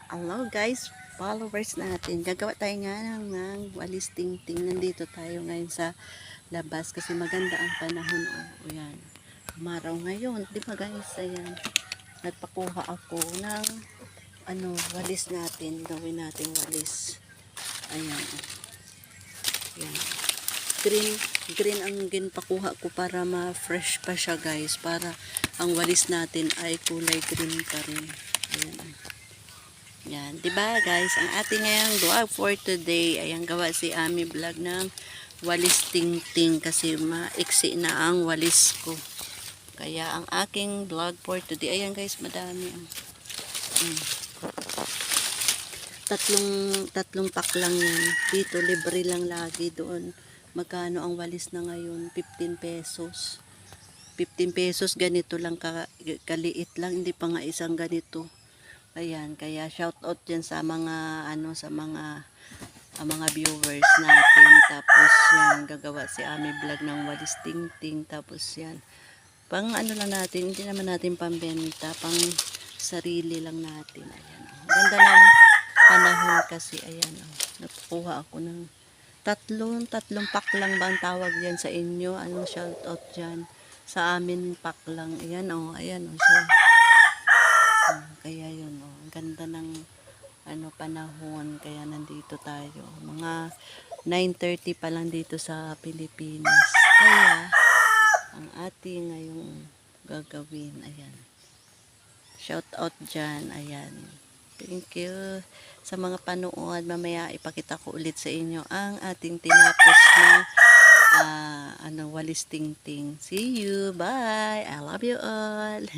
Hello guys, followers natin. Gagawa tayo nga ng walis tingting. Nandito tayo ngayon sa labas kasi maganda ang panahon. O yan. Umaraw ngayon. Di ba guys? Ayan. Nagpakuha ako ng walis natin. Gawin natin walis. Ayan. Ayan. Green ang ginpakuha ko para ma-fresh pa siya guys. Para ang walis natin ay kulay green pa rin. Ayan. Yan, 'di ba guys? Ang ating ngayong vlog for today ay ang gawa si Ami vlog ng walis tingting kasi maiksi na ang walis ko. Kaya ang aking vlog for today, ayan guys, madami. Tatlong pack lang yan. Dito libre lang lagi doon. Magkano ang walis na ngayon? 15 pesos. 15 pesos ganito lang kaliit lang, hindi pa nga isang ganito. Ayan, kaya shout out yan sa mga mga viewers natin. Tapos yan, gagawa si Ami vlog ng walis tingting. Tapos yan, pang lang natin, hindi naman natin pambenta, pang sarili lang natin. Ayan, ganda ng panahon kasi. Ayan, nakuha ako ng tatlong pack lang ba ang tawag yan sa inyo? Anong shout out dyan? Sa amin pack lang. Ayan ayan siya. Kaya yun ang ganda ng panahon, kaya nandito tayo. Mga 9:30 pa lang dito sa Pilipinas. Kaya ang ating ngayong gagawin, ayan. Shout out dyan, ayan. Thank you sa mga panood. Mamaya ipakita ko ulit sa inyo ang ating tinapos na walis tingting. See you, bye. I love you all.